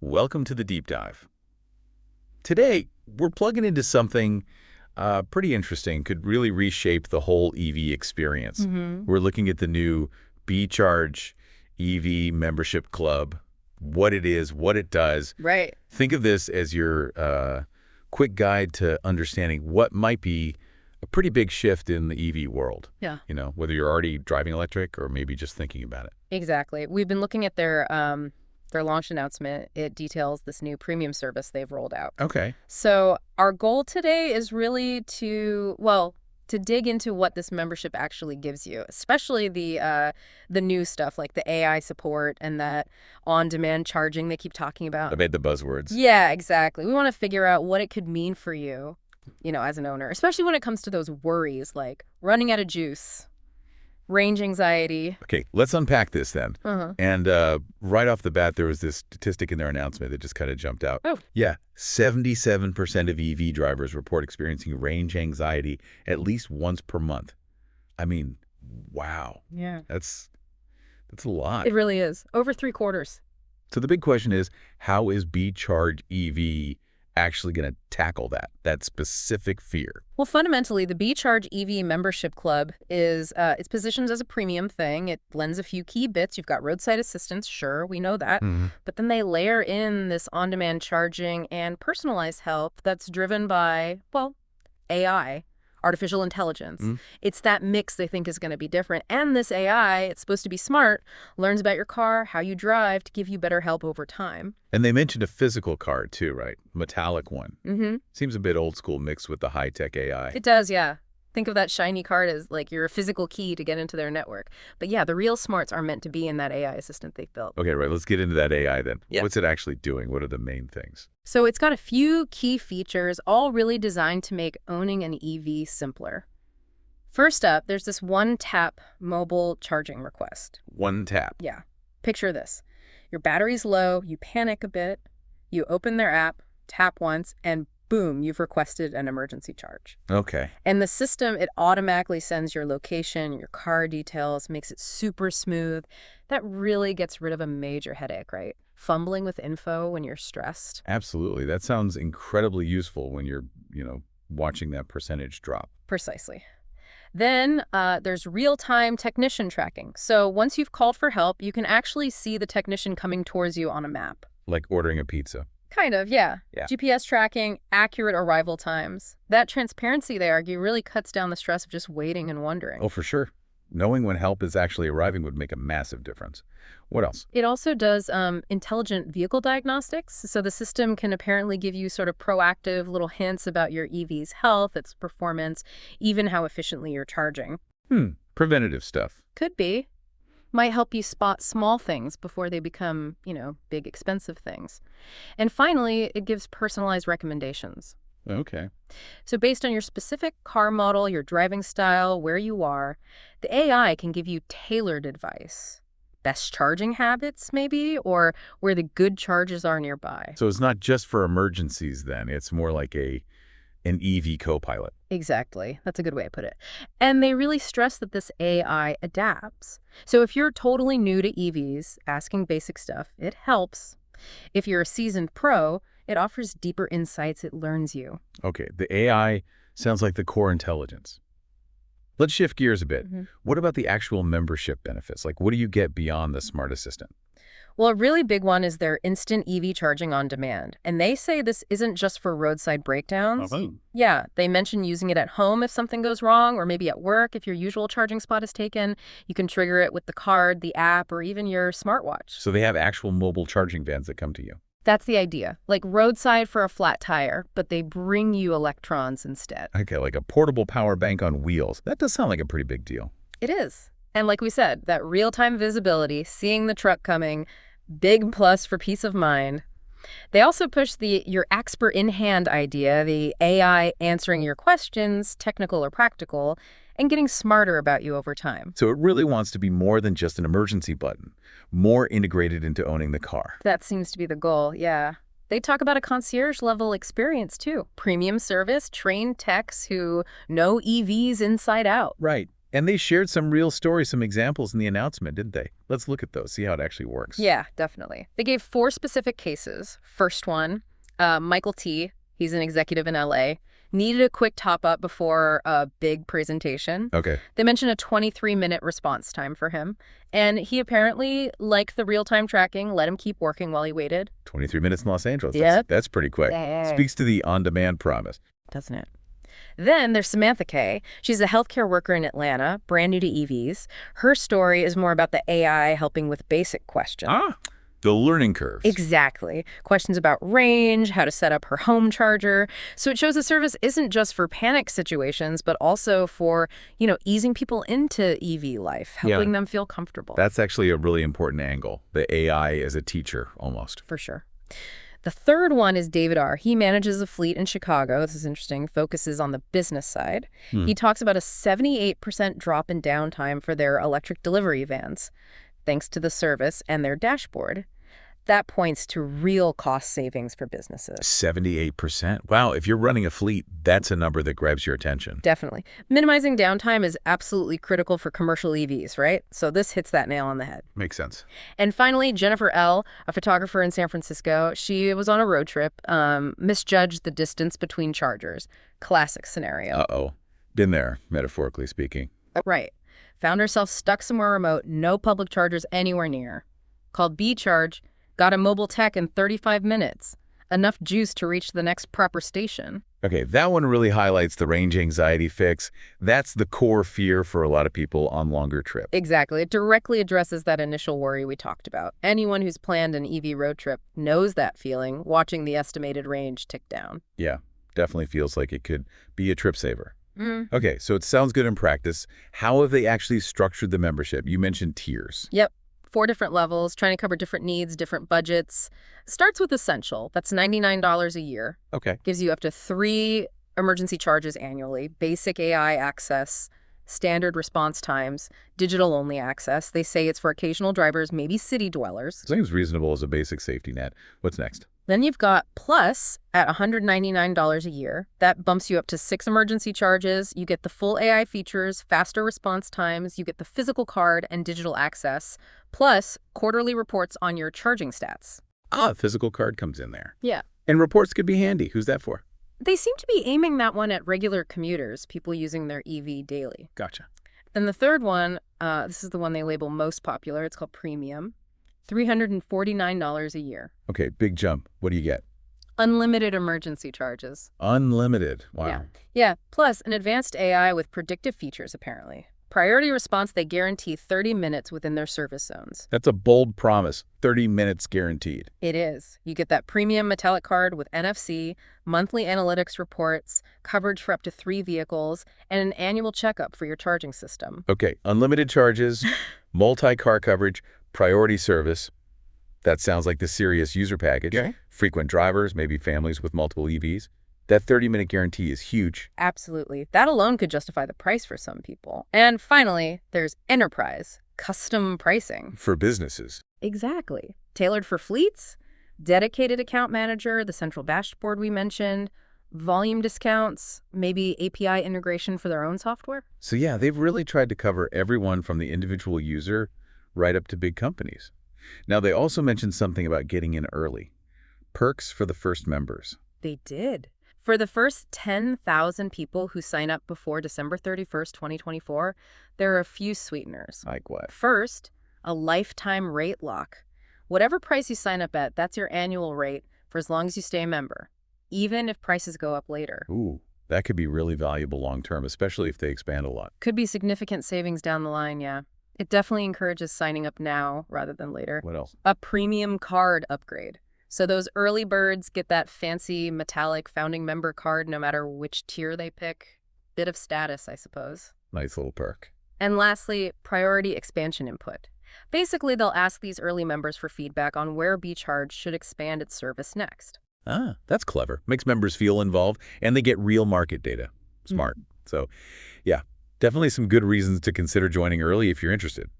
Welcome to the Deep Dive. Today, we're plugging into something pretty interesting, could really reshape the whole EV experience. We're looking at the new B-Charge EV membership club, what it is, what it does. Right. Think of this as your quick guide to understanding what might be a pretty big shift in the EV world. Yeah. You know, whether you're already driving electric or maybe just thinking about it. Exactly. We've been looking at their launch announcement. It details this new premium service they've rolled out. Okay. So our goal today is really to dig into what this membership actually gives you, especially the new stuff like the AI support and that on-demand charging they keep talking about. I made the buzzwords. Yeah, exactly. We want to figure out what it could mean for you, as an owner, especially when it comes to those worries like running out of juice, range anxiety. Okay, let's unpack this then. And right off the bat, there was this statistic in their announcement that just kind of jumped out. Oh. Yeah, 77% of EV drivers report experiencing range anxiety at least once per month. I mean, wow. Yeah. That's a lot. It really is. Over 3/4. So the big question is, how is B-Charge EV actually going to tackle that specific fear? Well, fundamentally, the B-Charge EV membership club is it's positioned as a premium thing. It blends a few key bits. You've got roadside assistance, sure, we know that. But then they layer in this on-demand charging and personalized help that's driven by, AI, artificial intelligence. It's that mix they think is going to be different. And this AI, it's supposed to be smart, learns about your car, how you drive, to give you better help over time. And they mentioned a physical card too, right? Metallic one. Seems a bit old school mixed with the high-tech AI. It does, yeah. Think of that shiny card as like your physical key to get into their network. But yeah, the real smarts are meant to be in that AI assistant they've built. Okay, right. Let's get into that AI then. Yeah. What's it actually doing? What are the main things? So it's got a few key features, all really designed to make owning an EV simpler. First up, there's this one-tap mobile charging request. One tap. Yeah. Picture this. Your battery's low, you panic a bit, you open their app, tap once, and boom, you've requested an emergency charge. Okay. And the system, it automatically sends your location, your car details, makes it super smooth. That really gets rid of a major headache, right? Fumbling with info when you're stressed. Absolutely. That sounds incredibly useful when you're, watching that percentage drop. Precisely. Then there's real-time technician tracking. So once you've called for help, you can actually see the technician coming towards you on a map. Like ordering a pizza. Kind of, yeah. Yeah. GPS tracking, accurate arrival times. That transparency, they argue, really cuts down the stress of just waiting and wondering. Oh, for sure. Knowing when help is actually arriving would make a massive difference. What else? It also does intelligent vehicle diagnostics. So the system can apparently give you sort of proactive little hints about your EV's health, its performance, even how efficiently you're charging. Preventative stuff. Could be. Might help you spot small things before they become, big expensive things. And finally, it gives personalized recommendations. Okay. So based on your specific car model, your driving style, where you are, the AI can give you tailored advice. Best charging habits, maybe, or where the good charges are nearby. So it's not just for emergencies then. It's more like an EV co-pilot. Exactly. That's a good way to put it. And they really stress that this AI adapts. So if you're totally new to EVs, asking basic stuff, it helps. If you're a seasoned pro, it offers deeper insights. It learns you. Okay, the AI sounds like the core intelligence. Let's shift gears a bit. What about the actual membership benefits? Like, what do you get beyond the smart assistant? Well, a really big one is their instant EV charging on demand. And they say this isn't just for roadside breakdowns. Yeah, they mention using it at home if something goes wrong, or maybe at work if your usual charging spot is taken. You can trigger it with the card, the app, or even your smartwatch. So they have actual mobile charging vans that come to you. That's the idea. Like roadside for a flat tire, but they bring you electrons instead. Okay, like a portable power bank on wheels. That does sound like a pretty big deal. It is. And like we said, that real-time visibility, seeing the truck coming, big plus for peace of mind. They also push your expert in hand idea, the AI answering your questions, technical or practical, and getting smarter about you over time. So it really wants to be more than just an emergency button, more integrated into owning the car. That seems to be the goal, yeah. They talk about a concierge-level experience, too. Premium service, trained techs who know EVs inside out. Right. And they shared some real stories, some examples in the announcement, didn't they? Let's look at those, see how it actually works. Yeah, definitely. They gave 4 specific cases. First one, Michael T., he's an executive in LA, needed a quick top-up before a big presentation. Okay. They mentioned a 23-minute response time for him, and he apparently liked the real-time tracking, let him keep working while he waited. 23 minutes in Los Angeles. Yep. That's pretty quick. Speaks to the on-demand promise. Doesn't it? Then there's Samantha Kay. She's a healthcare worker in Atlanta, brand new to EVs. Her story is more about the AI helping with basic questions. The learning curves. Exactly. Questions about range, how to set up her home charger. So it shows the service isn't just for panic situations, but also for, easing people into EV life, helping them feel comfortable. That's actually a really important angle. The AI as a teacher, almost. For sure. The third one is David R. He manages a fleet in Chicago. This is interesting. Focuses on the business side. He talks about a 78% drop in downtime for their electric delivery vans, thanks to the service and their dashboard. That points to real cost savings for businesses. 78%. Wow, if you're running a fleet, that's a number that grabs your attention. Definitely. Minimizing downtime is absolutely critical for commercial EVs, right? So this hits that nail on the head. Makes sense. And finally, Jennifer L., a photographer in San Francisco, she was on a road trip, misjudged the distance between chargers. Classic scenario. Uh-oh. Been there, metaphorically speaking. Right. Found herself stuck somewhere remote, no public chargers anywhere near. Called B-Charge, got a mobile tech in 35 minutes. Enough juice to reach the next proper station. Okay, that one really highlights the range anxiety fix. That's the core fear for a lot of people on longer trips. Exactly. It directly addresses that initial worry we talked about. Anyone who's planned an EV road trip knows that feeling, watching the estimated range tick down. Yeah, definitely feels like it could be a trip saver. Okay, so it sounds good in practice. How have they actually structured the membership? You mentioned tiers. Yep. 4 different levels, trying to cover different needs, different budgets. Starts with Essential. That's $99 a year. Okay. Gives you up to 3 emergency charges annually, basic AI access, standard response times, digital-only access. They say it's for occasional drivers, maybe city dwellers. Seems reasonable as a basic safety net. What's next? Then you've got Plus at $199 a year. That bumps you up to 6 emergency charges. You get the full AI features, faster response times. You get the physical card and digital access, plus quarterly reports on your charging stats. Physical card comes in there. Yeah. And reports could be handy. Who's that for? They seem to be aiming that one at regular commuters, people using their EV daily. Gotcha. Then the third one, this is the one they label most popular. It's called Premium. $349 a year. Okay, big jump. What do you get? Unlimited emergency charges. Unlimited. Wow. Yeah. Plus an advanced AI with predictive features, apparently. Priority response, they guarantee 30 minutes within their service zones. That's a bold promise. 30 minutes guaranteed. It is. You get that premium metallic card with NFC, monthly analytics reports, coverage for up to 3 vehicles, and an annual checkup for your charging system. Okay, unlimited charges, multi-car coverage, priority service. That sounds like the serious user package. Okay. Frequent drivers, maybe families with multiple EVs. That 30-minute guarantee is huge. Absolutely. That alone could justify the price for some people. And finally, there's Enterprise, custom pricing. For businesses. Exactly. Tailored for fleets, dedicated account manager, the central dashboard we mentioned, volume discounts, maybe API integration for their own software. So yeah, they've really tried to cover everyone from the individual user right up to big companies. Now, they also mentioned something about getting in early. Perks for the first members. They did. For the first 10,000 people who sign up before December 31st, 2024, there are a few sweeteners. Like what? First, a lifetime rate lock. Whatever price you sign up at, that's your annual rate for as long as you stay a member, even if prices go up later. Ooh, that could be really valuable long-term, especially if they expand a lot. Could be significant savings down the line, yeah. It definitely encourages signing up now rather than later. What else? A premium card upgrade. So those early birds get that fancy metallic founding member card no matter which tier they pick. Bit of status, I suppose. Nice little perk. And lastly, priority expansion input. Basically, they'll ask these early members for feedback on where B-Charge should expand its service next. That's clever. Makes members feel involved, and they get real market data. Smart. So, yeah, definitely some good reasons to consider joining early if you're interested.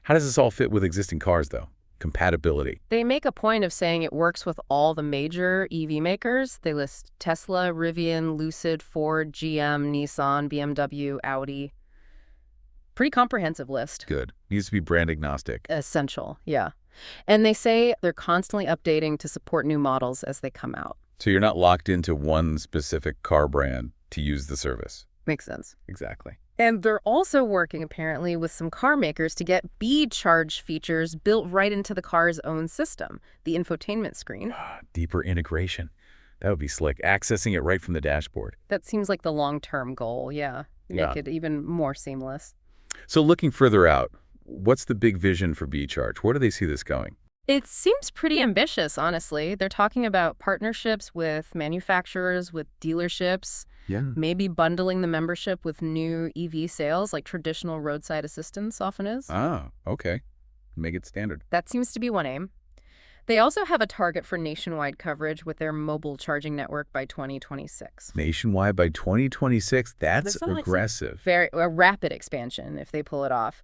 How does this all fit with existing cars, though? Compatibility. They make a point of saying it works with all the major EV makers. They list Tesla, Rivian, Lucid, Ford, GM, Nissan, BMW, Audi. Pretty comprehensive list. Good. Needs to be brand agnostic. Essential, yeah. And they say they're constantly updating to support new models as they come out. So you're not locked into one specific car brand to use the service. Makes sense. Exactly. And they're also working, apparently, with some car makers to get B-Charge features built right into the car's own system, the infotainment screen. Deeper integration. That would be slick. Accessing it right from the dashboard. That seems like the long-term goal, yeah. Make it even more seamless. So looking further out, what's the big vision for B-Charge? Where do they see this going? It seems pretty ambitious, honestly. They're talking about partnerships with manufacturers, with dealerships, maybe bundling the membership with new EV sales like traditional roadside assistance often is. Ah, okay. Make it standard. That seems to be one aim. They also have a target for nationwide coverage with their mobile charging network by 2026. Nationwide by 2026? That's aggressive. A rapid expansion if they pull it off.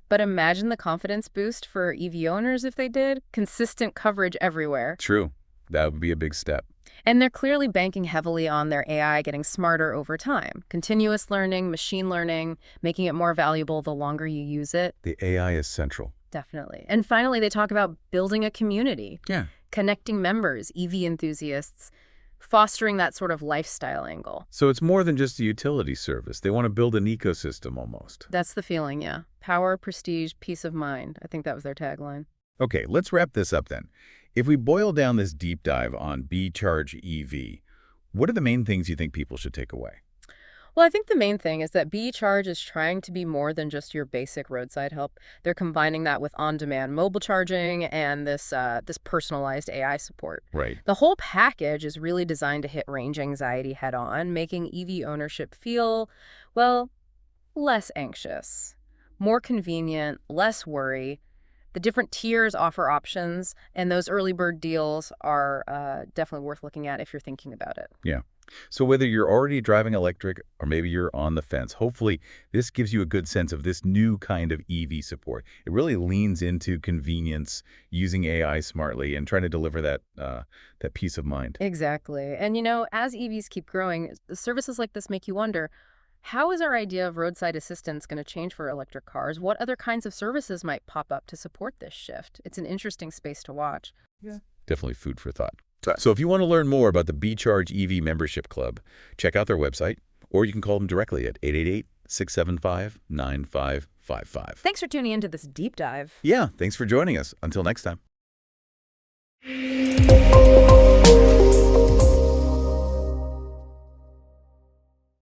But imagine the confidence boost for EV owners if they did. Consistent coverage everywhere. True. That would be a big step. And they're clearly banking heavily on their AI getting smarter over time. Continuous learning, machine learning, making it more valuable the longer you use it. The AI is central. Definitely. And finally, they talk about building a community. Yeah. Connecting members, EV enthusiasts, fostering that sort of lifestyle angle. So it's more than just a utility service. They want to build an ecosystem almost. That's the feeling, yeah. Power, prestige, peace of mind. I think that was their tagline. Okay, let's wrap this up then. If we boil down this deep dive on B-Charge EV, what are the main things you think people should take away? Well, I think the main thing is that B-Charge is trying to be more than just your basic roadside help. They're combining that with on-demand mobile charging and this personalized AI support. Right. The whole package is really designed to hit range anxiety head-on, making EV ownership feel, well, less anxious, more convenient, less worry. The different tiers offer options, and those early bird deals are definitely worth looking at if you're thinking about it. Yeah. So whether you're already driving electric or maybe you're on the fence, hopefully this gives you a good sense of this new kind of EV support. It really leans into convenience, using AI smartly, and trying to deliver that peace of mind. Exactly. And, as EVs keep growing, services like this make you wonder, how is our idea of roadside assistance going to change for electric cars? What other kinds of services might pop up to support this shift? It's an interesting space to watch. Yeah. Definitely food for thought. So if you want to learn more about the B-Charge EV Membership Club, check out their website, or you can call them directly at 888-675-9555. Thanks for tuning into this deep dive. Yeah, thanks for joining us. Until next time.